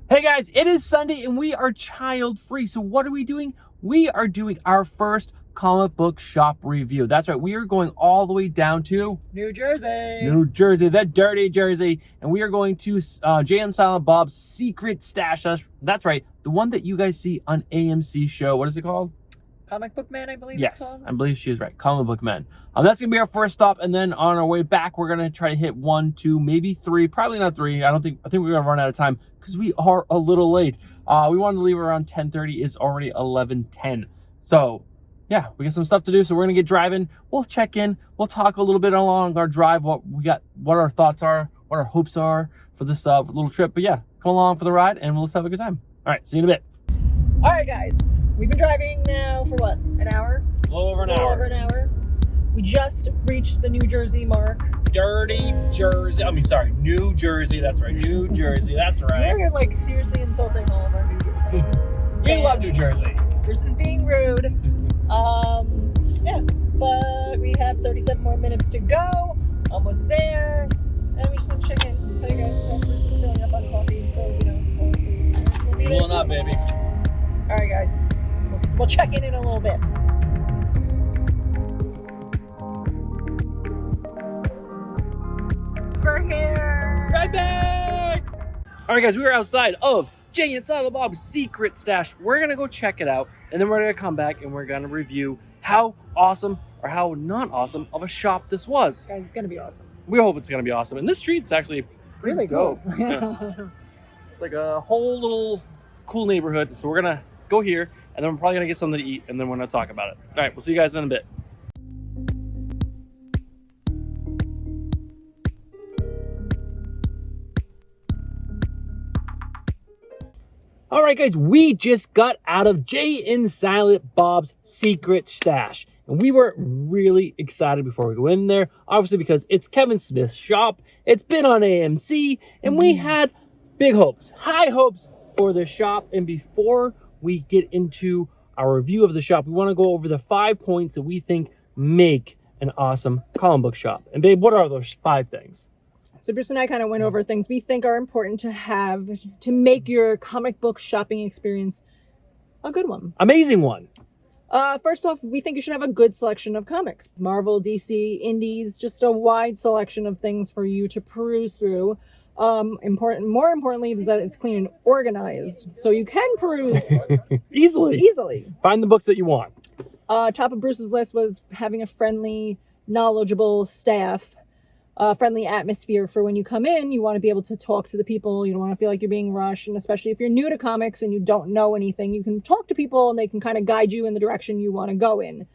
Hey guys, it is Sunday and we are child free. So what are we doing? We are doing our first comic book shop review. That's right. We are going all the way down to New Jersey. New Jersey, that dirty Jersey. And we are going to Jay and Silent Bob's secret stash. That's right. The one that you guys see on AMC show. What is it called? Comic Book Man, I believe Yes, it's called. I believe she's right. Comic Book Men. That's going to be our first stop. And then on our way back, we're going to try to hit 1, 2, maybe 3. Probably not 3. I think we're going to run out of time because we are a little late. We wanted to leave around 10:30. It's already 11:10. So, yeah, we got some stuff to do. So we're going to get driving. We'll check in. We'll talk a little bit along our drive, what we got, what our thoughts are, what our hopes are for this little trip. But yeah, come along for the ride and let's have a good time. All right, see you in a bit. All right, guys. We've been driving now for what? An hour? A little over an A little hour. over an hour. We just reached the New Jersey mark. Dirty Jersey. I mean, sorry, New Jersey. That's right. New Jersey. That's right. We're like seriously insulting all of our New Jersey. We love New Jersey. Versus being rude. Yeah, but we have 37 more minutes to go. Almost there. And we just want to check in. Tell you guys that Bruce is filling up on coffee, so we don't fall asleep. We'll be there Pulling up, baby. All right, guys. We'll check in a little bit. We're here. Right back. All right, guys, we are outside of Jay and Silent Bob's secret stash. We're going to go check it out, and then we're going to come back and we're going to review how awesome or how not awesome of a shop this was. Guys, it's going to be awesome. We hope it's going to be awesome. And this street's actually pretty Really dope. cool. Yeah. It's like a whole little cool neighborhood. So we're going to go here, and then we're probably going to get something to eat, and then we're going to talk about it. All right, we'll see you guys in a bit. All right, guys, we just got out of Jay and Silent Bob's secret stash. And we were really excited before we go in there, obviously because it's Kevin Smith's shop. It's been on AMC, and we had big hopes, high hopes for the shop. And before we get into our review of the shop, we want to go over the 5 points that we think make an awesome comic book shop. And babe, what are those 5 things? So Bruce and I kind of went over things we think are important to have to make your comic book shopping experience a good one. Amazing one. First off, we think you should have a good selection of comics. Marvel, DC, Indies, just a wide selection of things for you to peruse through. More importantly, is that it's clean and organized. So you can peruse easily. Find the books that you want. Top of Bruce's list was having a friendly, knowledgeable staff. Friendly atmosphere for when you come in. You want to be able to talk to the people. You don't want to feel like you're being rushed. And especially if you're new to comics and you don't know anything, you can talk to people and they can kind of guide you in the direction you want to go in.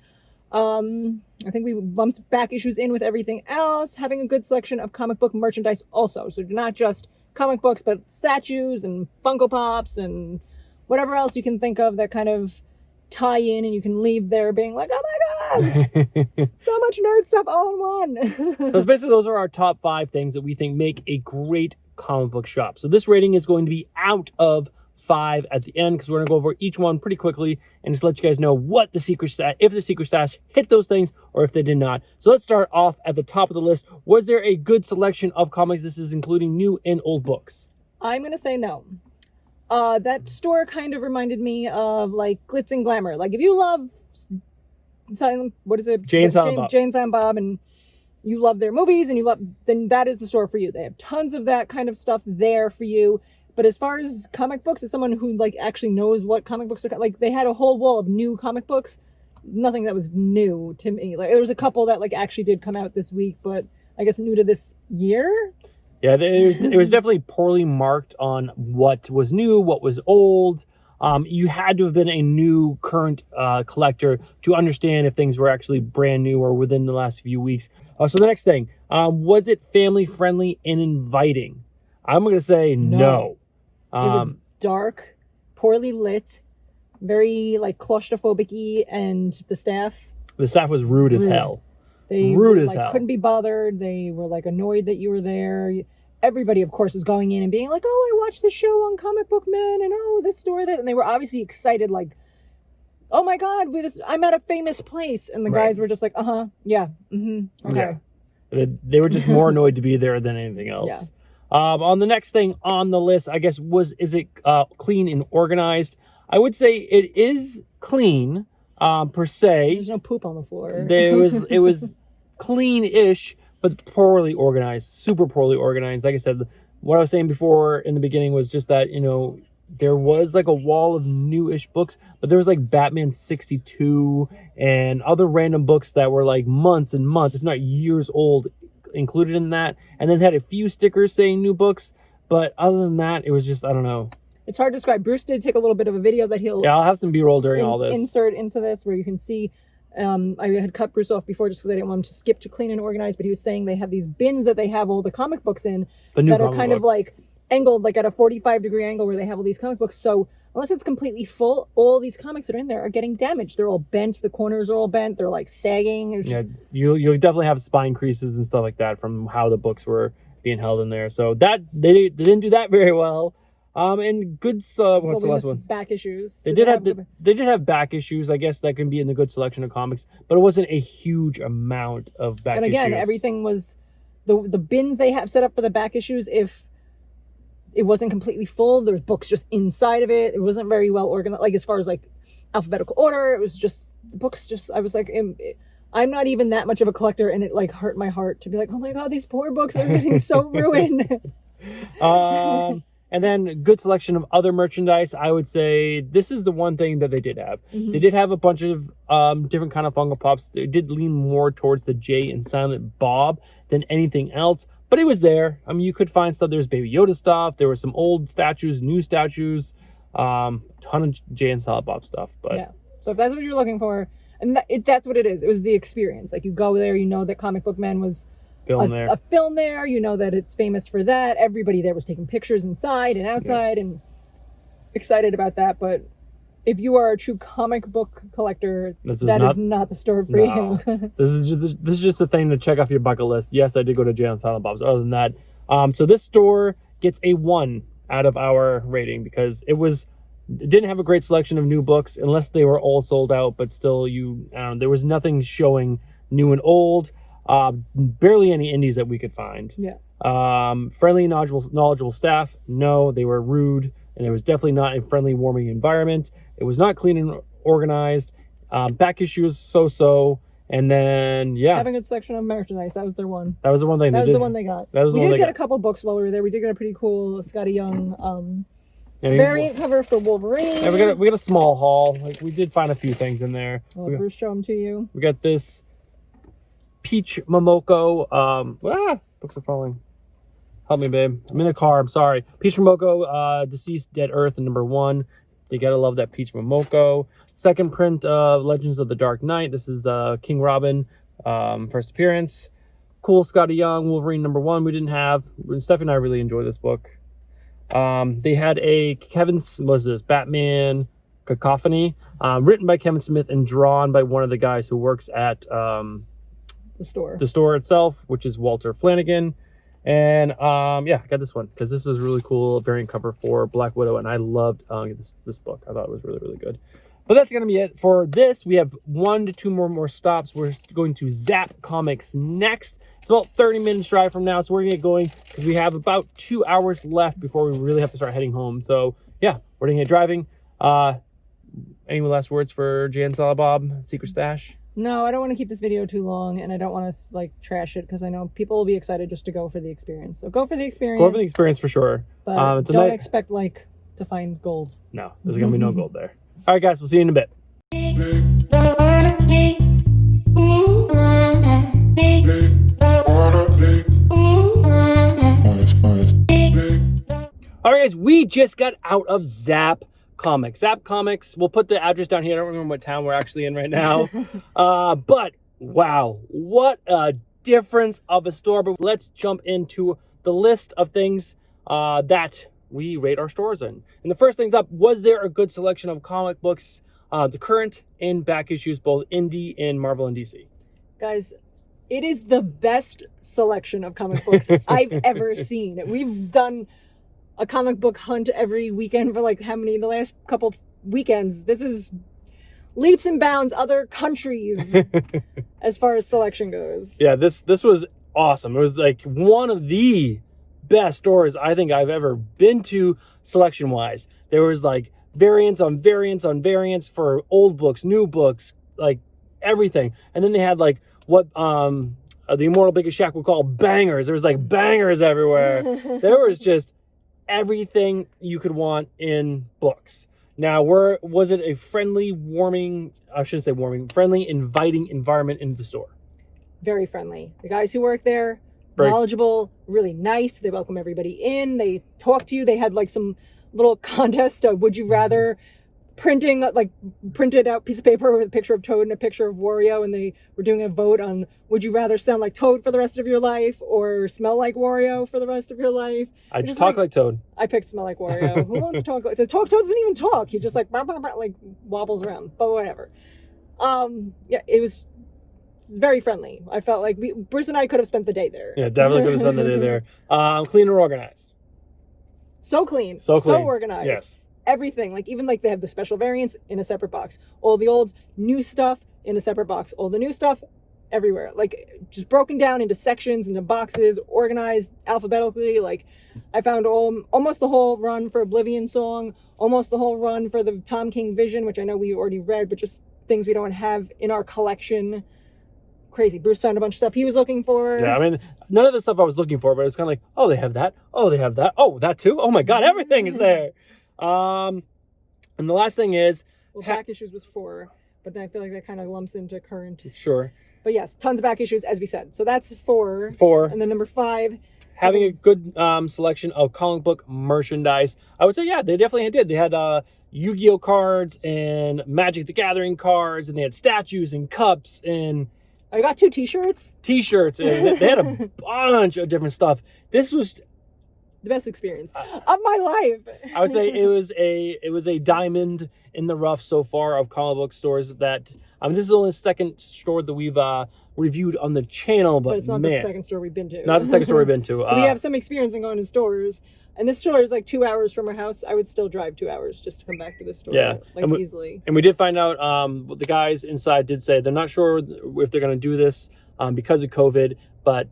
I think we lumped back issues in with everything else. Having a good selection of comic book merchandise also. So not just comic books, but statues and Funko Pops and whatever else you can think of that kind of tie in, and you can leave there being like, oh my god, so much nerd stuff all in one. So basically those are our top 5 things that we think make a great comic book shop. So this rating is going to be out of 5 at the end because we're going to go over each one pretty quickly and just let you guys know what the secret stash, if the secret stash hit those things or if they did not. So let's start off at the top of the list. Was there a good selection of comics? This is including new and old books. I'm going to say no. That store kind of reminded me of like Glitz and Glamour. Like if you love Jay and Silent Bob, and you love their movies and then that is the store for you. They have tons of that kind of stuff there for you. But as far as comic books, as someone who like actually knows what comic books are, like they had a whole wall of new comic books. Nothing that was new to me. Like there was a couple that like actually did come out this week, but I guess new to this year. Yeah, it was definitely poorly marked on what was new, what was old. You had to have been a new current collector to understand if things were actually brand new or within the last few weeks. So the next thing, was it family friendly and inviting? I'm going to say no. It was dark, poorly lit, very like claustrophobic-y, and the staff was rude as hell. They rude were, as like, hell. Couldn't be bothered. They were like annoyed that you were there. Everybody, of course, is going in and being like, "Oh, I watched the show on Comic Book Man, and oh, this store that," and they were obviously excited, like, "Oh my God, I'm at a famous place," and the guys were just like, "Yeah, okay." Yeah. They were just more annoyed to be there than anything else. On the next thing on the list, I guess, is it clean and organized? I would say it is clean, per se. There's no poop on the floor. It was clean-ish, but poorly organized, super poorly organized. Like I said, what I was saying before in the beginning was just that, there was like a wall of newish books, but there was like Batman 62 and other random books that were like months and months, if not years old, included in that. And then had a few stickers saying new books, but other than that, it was just, I don't know. It's hard to describe. Bruce did take a little bit of a video that he'll... Yeah, I'll have some B-roll during all this. Insert into this where you can see... I had cut Bruce off before just because I didn't want him to skip to clean and organized, but he was saying they have these bins that they have all the comic books in that are kind of like angled, like at a 45-degree angle where they have all these comic books. So unless it's completely full, all these comics that are in there are getting damaged. They're all bent. The corners are all bent. They're like sagging. It's just... Yeah, you'll definitely have spine creases and stuff like that from how the books were being held in there. So that they didn't do that very well. And goods. What's the last one? Back issues. They did have back issues. I guess that can be in the good selection of comics, but it wasn't a huge amount of back issues. And again, everything was the bins they have set up for the back issues. If it wasn't completely full, there was books just inside of it. It wasn't very well organized. Like as far as like alphabetical order, it was just the books. Just I was like, I'm not even that much of a collector, and it like hurt my heart to be like, oh my god, these poor books are getting so ruined. And then good selection of other merchandise. I would say this is the one thing that they did have. They did have a bunch of different kind of Funko Pops. They did lean more towards the Jay and Silent Bob than anything else, but it was there. I mean, you could find stuff. There's Baby Yoda stuff. There were some old statues, new statues, a ton of Jay and Silent Bob stuff. But yeah, so if that's what you're looking for, and that's what it is. It was the experience. Like you go there, you know that Comic Book Man was a film there, you know that it's famous for that. Everybody there was taking pictures inside and outside and excited about that. But if you are a true comic book collector, is not the store for you. This is just a thing to check off your bucket list. Yes, I did go to Jay and Silent Bob's. Other than that, so this store gets a 1 out of our rating because it didn't have a great selection of new books unless they were all sold out. But still, there was nothing showing new and old. Barely any indies that we could find. Yeah. Friendly, knowledgeable staff. No, they were rude, and it was definitely not a friendly, warming environment. It was not clean and organized. Back issues, so. And then, having a good selection of merchandise. That was their one. That was the one thing. That was the one they got. That was the one they got. We did get a couple books while we were there. We did get a pretty cool Scotty Young variant cover for Wolverine. Yeah, we got a small haul. Like we did find a few things in there. Bruce show them to you. We got this Peach Momoko. Books are falling. Help me, babe. I'm in the car. I'm sorry. Peach Momoko, Deceased Dead Earth, and #1. You gotta love that Peach Momoko. Second print of Legends of the Dark Knight. This is King Robin, first appearance. Cool Scotty Young, Wolverine #1. We didn't have. Stephanie and I really enjoy this book. They had a Batman Cacophony, written by Kevin Smith and drawn by one of the guys who works at the store itself, which is Walter Flanagan. And I got this one because this is a really cool variant cover for Black Widow, and I loved this book. I thought it was really, really good. But that's gonna be it for this. We have 1 to 2 more stops. We're going to Zapp Comics next. It's about 30 minutes drive from now, so we're gonna get going because we have about 2 hours left before we really have to start heading home. So yeah, we're gonna get driving. Any last words for Jay and Silent Bob Secret Stash? No, I don't want to keep this video too long, and I don't want to like trash it because I know people will be excited just to go for the experience. So go for the experience. Go for the experience for sure. But don't expect to find gold. No, there's gonna be no gold there. All right, guys, we'll see you in a bit. All right, guys, we just got out of Zapp Comics. Zapp Comics, we'll put the address down here. I don't remember what town we're actually in right now. But wow, what a difference of a store. But let's jump into the list of things that we rate our stores in. And the first things up, was there a good selection of comic books, the current and back issues, both indie and Marvel and DC? Guys, it is the best selection of comic books I've ever seen. We've done a comic book hunt every weekend for like the last couple weekends. This is leaps and bounds other countries as far as selection goes. Yeah, this was awesome. It was like one of the best stores I think I've ever been to selection wise. There was like variants on variants on variants for old books, new books, like everything. And then they had like what the Immortal Biggest Shack would call bangers. There was like bangers everywhere. There was just everything you could want in books. Now, was it a friendly, warming, I shouldn't say warming, friendly, inviting environment in the store? Very friendly. The guys who work there, knowledgeable, really nice. They welcome everybody in. They talk to you. They had like some little contest of would you rather printed out piece of paper with a picture of Toad and a picture of Wario, and they were doing a vote on would you rather sound like Toad for the rest of your life or smell like Wario for the rest of your life. I just talk like Toad. I picked smell like Wario. Who wants to talk like Toad? Toad doesn't even talk. He just like wobbles around. But whatever. Yeah, it was very friendly. I felt like Bruce and I could have spent the day there. Yeah, definitely could have spent the day there. Clean and organized. So clean. So organized. Yes. Everything, like even like they have the special variants in a separate box, all the old new stuff in a separate box, all the new stuff everywhere, like just broken down into sections, into boxes, organized alphabetically. Like I found almost the whole run for Oblivion Song, almost the whole run for the Tom King Vision, which I know we already read, but just things we don't have in our collection. Crazy. Bruce found a bunch of stuff he was looking for. Yeah, I mean, none of the stuff I was looking for, but it's kind of like, oh, they have that. Oh, they have that. Oh, that too. Oh my God, everything is there. And the last thing is, well, back issues was 4, but then I feel like that kind of lumps into current. Sure. But yes, tons of back issues, as we said. So that's 4. 4. And then number 5. Having a good selection of comic book merchandise. I would say, yeah, they definitely did. They had Yu-Gi-Oh cards and Magic the Gathering cards, and they had statues and cups and... I got 2 T-shirts. T-shirts, and they had a bunch of different stuff. This was... the best experience of my life. I would say it was a diamond in the rough so far of comic book stores that this is only the second store that we've reviewed on the channel, but it's not the second store we've been to. Not the second store we've been to. So we have some experience in going to stores, and this store is like 2 hours from our house. I would still drive 2 hours just to come back to this store, easily. And we did find out the guys inside did say they're not sure if they're going to do this because of COVID, but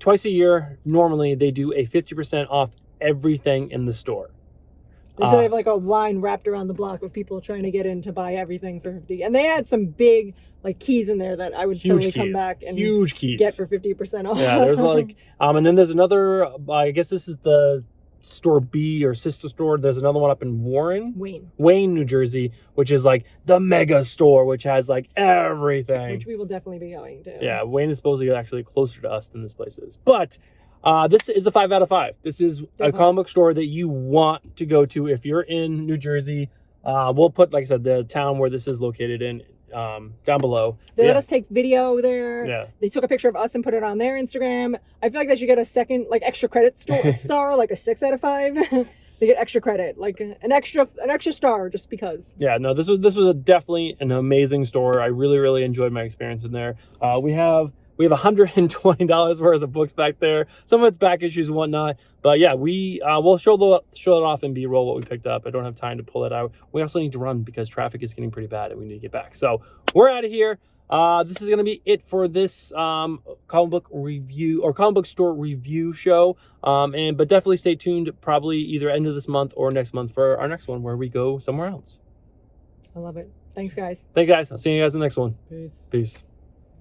twice a year, normally they do a 50% off everything in the store. They said they have like a line wrapped around the block of people trying to get in to buy everything for 50. And they had some big like keys in there that I would totally come back and get for 50% off. Yeah, there's like, and then there's another, I guess this is the store B or sister store. There's another one up in Wayne, New Jersey, which is like the mega store, which has like everything. Which we will definitely be going to. Yeah, Wayne is supposedly actually closer to us than this place is. But this is a 5 out of 5. This is a comic book store that you want to go to if you're in New Jersey. We'll put, like I said, the town where this is located in down below. They let us take video there. Yeah. They took a picture of us and put it on their Instagram. I feel like they should get a second, like extra credit star, like a 6 out of 5. They get extra credit, like an extra star, just because. Yeah, no, this was definitely an amazing store. I really, really enjoyed my experience in there. We have $120 worth of books back there. Some of it's back issues and whatnot. But yeah, we'll show it off in B-roll what we picked up. I don't have time to pull it out. We also need to run because traffic is getting pretty bad and we need to get back. So we're out of here. This is going to be it for this comic book review or comic book store review show. But definitely stay tuned, probably either end of this month or next month for our next one where we go somewhere else. I love it. Thanks, guys. Thanks, guys. I'll see you guys in the next one. Peace. Peace.